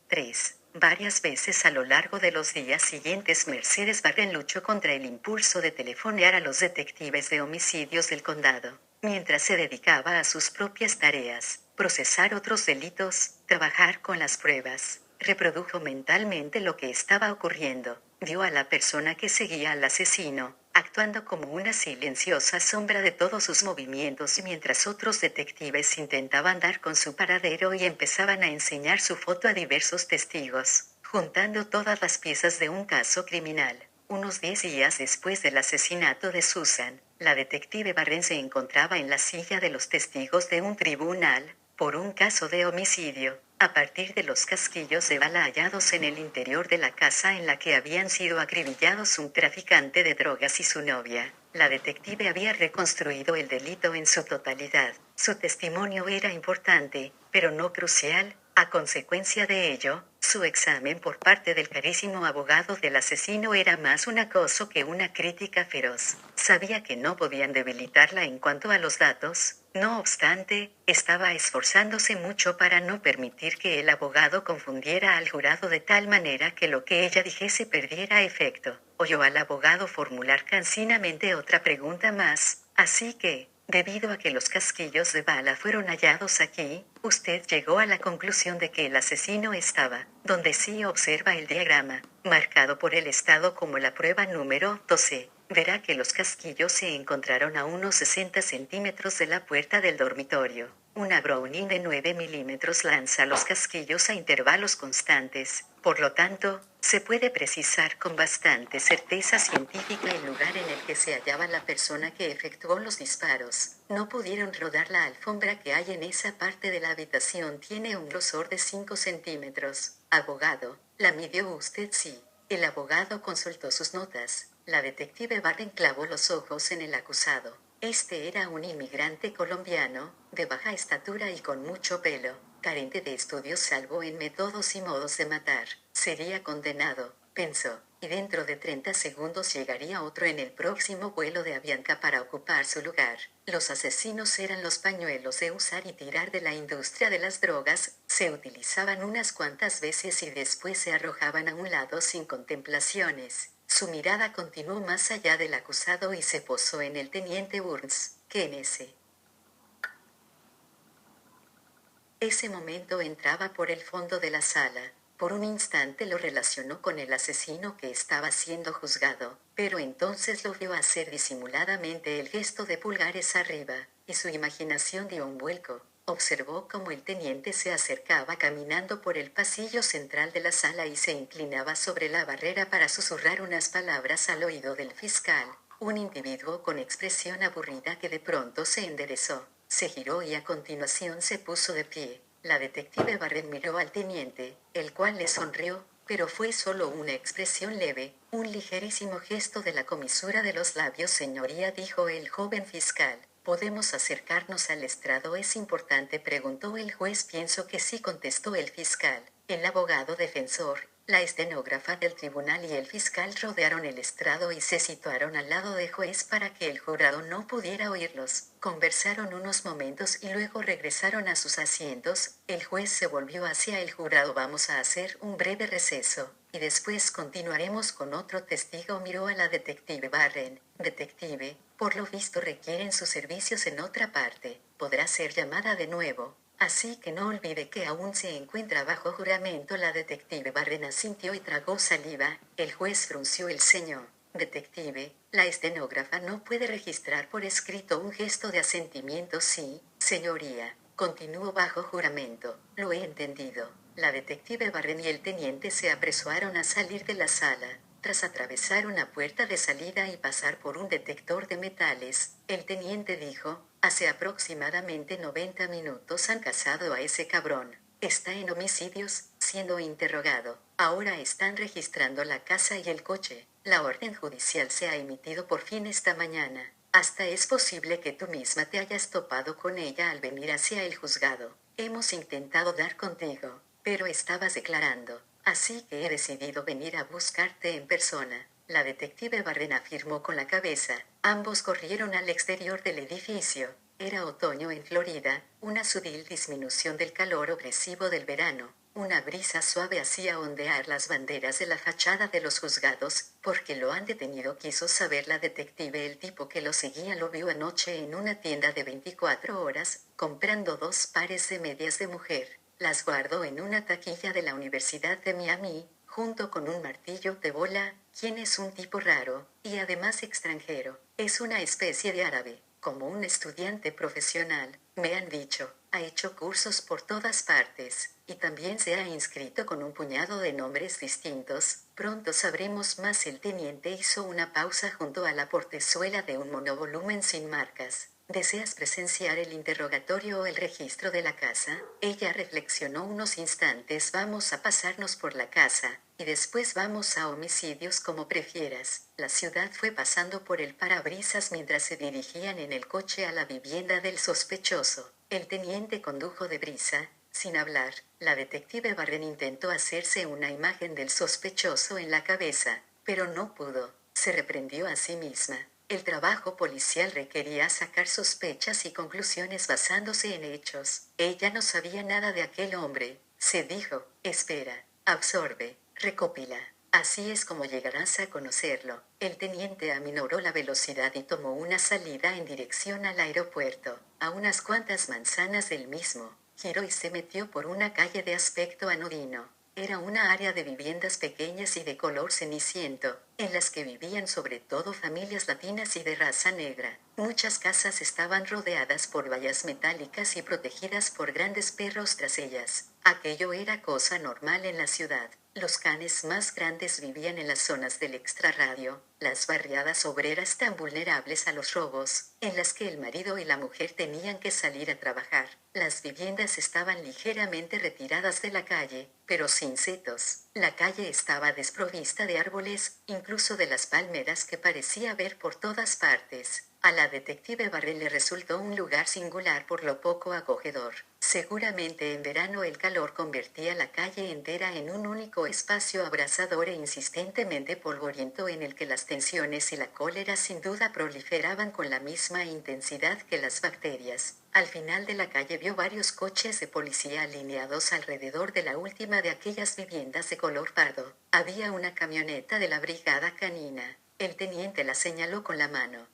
3. Varias veces a lo largo de los días siguientes Mercedes Warren luchó contra el impulso de telefonear a los detectives de homicidios del condado, mientras se dedicaba a sus propias tareas, procesar otros delitos, trabajar con las pruebas. Reprodujo mentalmente lo que estaba ocurriendo, vio a la persona que seguía al asesino, actuando como una silenciosa sombra de todos sus movimientos mientras otros detectives intentaban dar con su paradero y empezaban a enseñar su foto a diversos testigos, juntando todas las piezas de un caso criminal. Unos 10 días después del asesinato de Susan, la detective Warren se encontraba en la silla de los testigos de un tribunal, por un caso de homicidio, a partir de los casquillos de bala hallados en el interior de la casa en la que habían sido acribillados un traficante de drogas y su novia. La detective había reconstruido el delito en su totalidad. Su testimonio era importante, pero no crucial. A consecuencia de ello, su examen por parte del carísimo abogado del asesino era más un acoso que una crítica feroz. Sabía que no podían debilitarla en cuanto a los datos. No obstante, estaba esforzándose mucho para no permitir que el abogado confundiera al jurado de tal manera que lo que ella dijese perdiera efecto. Oyó al abogado formular cansinamente otra pregunta más, así que, debido a que los casquillos de bala fueron hallados aquí, usted llegó a la conclusión de que el asesino estaba, donde sí observa el diagrama, marcado por el estado como la prueba número 12. Verá que los casquillos se encontraron a unos 60 centímetros de la puerta del dormitorio. Una Browning de 9 milímetros lanza los casquillos a intervalos constantes. Por lo tanto, se puede precisar con bastante certeza científica el lugar en el que se hallaba la persona que efectuó los disparos. No pudieron rodar la alfombra que hay en esa parte de la habitación. Tiene un grosor de 5 centímetros. Abogado, ¿la midió usted? Sí. El abogado consultó sus notas. La detective Warren clavó los ojos en el acusado. Este era un inmigrante colombiano, de baja estatura y con mucho pelo, carente de estudios salvo en métodos y modos de matar. Sería condenado, pensó, y dentro de 30 segundos llegaría otro en el próximo vuelo de Avianca para ocupar su lugar. Los asesinos eran los pañuelos de usar y tirar de la industria de las drogas, se utilizaban unas cuantas veces y después se arrojaban a un lado sin contemplaciones. Su mirada continuó más allá del acusado y se posó en el teniente Burns, que en ese momento entraba por el fondo de la sala. Por un instante lo relacionó con el asesino que estaba siendo juzgado, pero entonces lo vio hacer disimuladamente el gesto de pulgares arriba, y su imaginación dio un vuelco. Observó cómo el teniente se acercaba caminando por el pasillo central de la sala y se inclinaba sobre la barrera para susurrar unas palabras al oído del fiscal, un individuo con expresión aburrida que de pronto se enderezó, se giró y a continuación se puso de pie. La detective Warren miró al teniente, el cual le sonrió, pero fue solo una expresión leve, un ligerísimo gesto de la comisura de los labios. Señoría, dijo el joven fiscal. ¿Podemos acercarnos al estrado? ¿Es importante?, preguntó el juez. Pienso que sí, contestó el fiscal. El abogado defensor, la estenógrafa del tribunal y el fiscal rodearon el estrado y se situaron al lado del juez para que el jurado no pudiera oírlos. Conversaron unos momentos y luego regresaron a sus asientos. El juez se volvió hacia el jurado. Vamos a hacer un breve receso, y después continuaremos con otro testigo. Miró a la detective Warren. Detective, por lo visto requieren sus servicios en otra parte. Podrá ser llamada de nuevo. Así que no olvide que aún se encuentra bajo juramento. La detective Warren asintió y tragó saliva. El juez frunció el ceño. Detective, la estenógrafa no puede registrar por escrito un gesto de asentimiento. Sí, señoría. Continuó bajo juramento. Lo he entendido. La detective Warren y el teniente se apresuraron a salir de la sala. Tras atravesar una puerta de salida y pasar por un detector de metales, el teniente dijo: hace aproximadamente 90 minutos han cazado a ese cabrón. Está en homicidios, siendo interrogado. Ahora están registrando la casa y el coche. La orden judicial se ha emitido por fin esta mañana. Hasta es posible que tú misma te hayas topado con ella al venir hacia el juzgado. Hemos intentado dar contigo, pero estabas declarando. Así que he decidido venir a buscarte en persona. La detective Warren afirmó con la cabeza. Ambos corrieron al exterior del edificio. Era otoño en Florida, una sutil disminución del calor opresivo del verano. Una brisa suave hacía ondear las banderas de la fachada de los juzgados. Porque lo han detenido? Quiso saber la detective. El tipo que lo seguía lo vio anoche en una tienda de 24 horas, comprando 2 pares de medias de mujer. Las guardó en una taquilla de la Universidad de Miami, junto con un martillo de bola. ¿Quién es? Un tipo raro, y además extranjero. Es una especie de árabe, como un estudiante profesional, me han dicho. Ha hecho cursos por todas partes, y también se ha inscrito con un puñado de nombres distintos. Pronto sabremos más. El teniente hizo una pausa junto a la portezuela de un monovolumen sin marcas. ¿Deseas presenciar el interrogatorio o el registro de la casa? Ella reflexionó unos instantes. Vamos a pasarnos por la casa, y después vamos a homicidios, como prefieras. La ciudad fue pasando por el parabrisas mientras se dirigían en el coche a la vivienda del sospechoso. El teniente condujo deprisa, sin hablar. La detective Barren intentó hacerse una imagen del sospechoso en la cabeza, pero no pudo. Se reprendió a sí misma. El trabajo policial requería sacar sospechas y conclusiones basándose en hechos. Ella no sabía nada de aquel hombre. Se dijo: espera, absorbe, recopila. Así es como llegarás a conocerlo. El teniente aminoró la velocidad y tomó una salida en dirección al aeropuerto, a unas cuantas manzanas del mismo. Giró y se metió por una calle de aspecto anodino. Era una área de viviendas pequeñas y de color ceniciento, en las que vivían sobre todo familias latinas y de raza negra. Muchas casas estaban rodeadas por vallas metálicas y protegidas por grandes perros tras ellas. Aquello era cosa normal en la ciudad. Los canes más grandes vivían en las zonas del extrarradio, las barriadas obreras tan vulnerables a los robos, en las que el marido y la mujer tenían que salir a trabajar. Las viviendas estaban ligeramente retiradas de la calle, pero sin setos. La calle estaba desprovista de árboles, incluso de las palmeras que parecía ver por todas partes. A la detective Barrel le resultó un lugar singular por lo poco acogedor. Seguramente en verano el calor convertía la calle entera en un único espacio abrasador e insistentemente polvoriento en el que las tensiones y la cólera sin duda proliferaban con la misma intensidad que las bacterias. Al final de la calle vio varios coches de policía alineados alrededor de la última de aquellas viviendas de color pardo. Había una camioneta de la brigada canina. El teniente la señaló con la mano.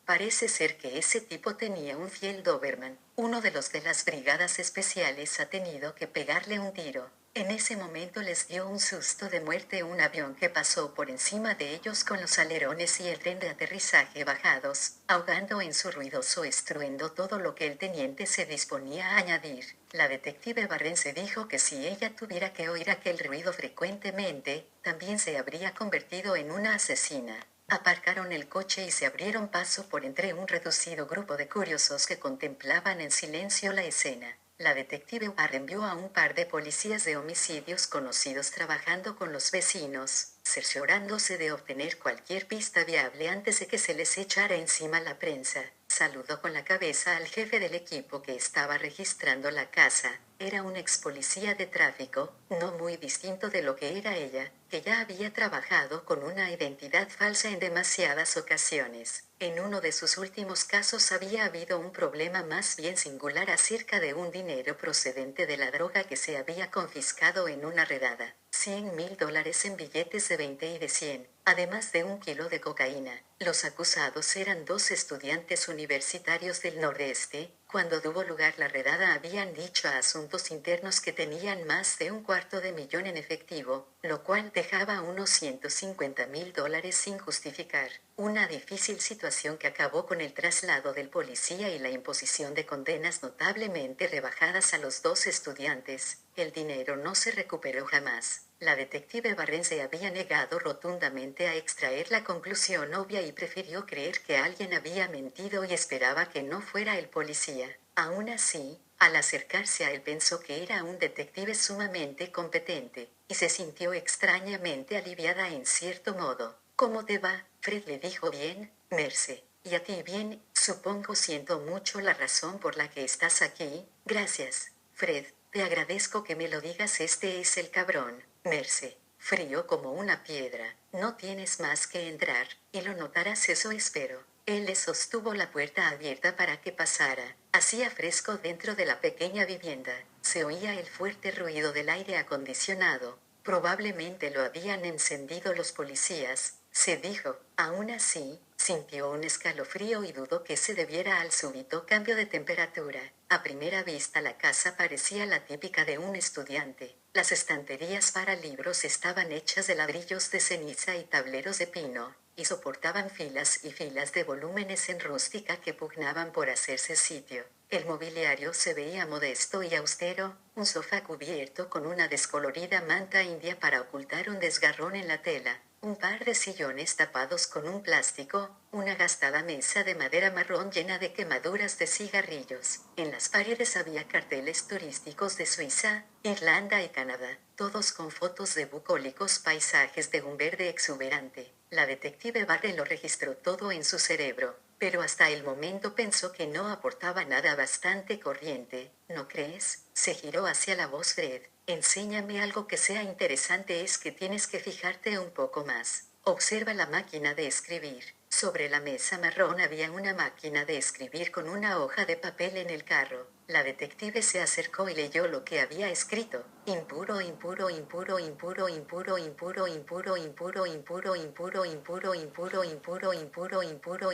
Parece ser que ese tipo tenía un fiel Doberman. Uno de los de las brigadas especiales ha tenido que pegarle un tiro. En ese momento les dio un susto de muerte un avión que pasó por encima de ellos con los alerones y el tren de aterrizaje bajados, ahogando en su ruidoso estruendo todo lo que el teniente se disponía a añadir. La detective Barren se dijo que si ella tuviera que oír aquel ruido frecuentemente, también se habría convertido en una asesina. Aparcaron el coche y se abrieron paso por entre un reducido grupo de curiosos que contemplaban en silencio la escena. La detective Warren vio a un par de policías de homicidios conocidos trabajando con los vecinos, cerciorándose de obtener cualquier pista viable antes de que se les echara encima la prensa. Saludó con la cabeza al jefe del equipo que estaba registrando la casa. Era un ex policía de tráfico, no muy distinto de lo que era ella, que ya había trabajado con una identidad falsa en demasiadas ocasiones. En uno de sus últimos casos había habido un problema más bien singular acerca de un dinero procedente de la droga que se había confiscado en una redada. $100,000 en billetes de 20 y de 100, además de 1 kilo de cocaína. Los acusados eran 2 estudiantes universitarios del Nordeste. Cuando tuvo lugar la redada habían dicho a Asuntos Internos que tenían más de $250,000 en efectivo, lo cual dejaba unos $150,000 sin justificar. Una difícil situación que acabó con el traslado del policía y la imposición de condenas notablemente rebajadas a los 2 estudiantes. El dinero no se recuperó jamás. La detective Barren se había negado rotundamente a extraer la conclusión obvia y prefirió creer que alguien había mentido y esperaba que no fuera el policía. Aún así, al acercarse a él pensó que era un detective sumamente competente, y se sintió extrañamente aliviada en cierto modo. ¿Cómo te va, Fred? Le dijo. Bien, Merce. ¿Y a ti? Bien, supongo. Siento mucho la razón por la que estás aquí. Gracias, Fred. Te agradezco que me lo digas. Este es el cabrón, Merce. Frío como una piedra. No tienes más que entrar, y lo notarás. Eso espero. Él le sostuvo la puerta abierta para que pasara. Hacía fresco dentro de la pequeña vivienda. Se oía el fuerte ruido del aire acondicionado. Probablemente lo habían encendido los policías, se dijo. Aún así, sintió un escalofrío y dudó que se debiera al súbito cambio de temperatura. A primera vista la casa parecía la típica de un estudiante. Las estanterías para libros estaban hechas de ladrillos de ceniza y tableros de pino, y soportaban filas y filas de volúmenes en rústica que pugnaban por hacerse sitio. El mobiliario se veía modesto y austero, un sofá cubierto con una descolorida manta india para ocultar un desgarrón en la tela, un par de sillones tapados con un plástico, una gastada mesa de madera marrón llena de quemaduras de cigarrillos. En las paredes había carteles turísticos de Suiza, Irlanda y Canadá, todos con fotos de bucólicos paisajes de un verde exuberante. La detective Barre lo registró todo en su cerebro, pero hasta el momento pensó que no aportaba nada bastante corriente, ¿no crees? Se giró hacia la voz Fred. Enséñame algo que sea interesante. Es que tienes que fijarte un poco más. Observa la máquina de escribir. Sobre la mesa marrón había una máquina de escribir con una hoja de papel en el carro. La detective se acercó y leyó lo que había escrito. Impuro, impuro, impuro, impuro, impuro, impuro, impuro, impuro, impuro, impuro, impuro, impuro, impuro, impuro, impuro.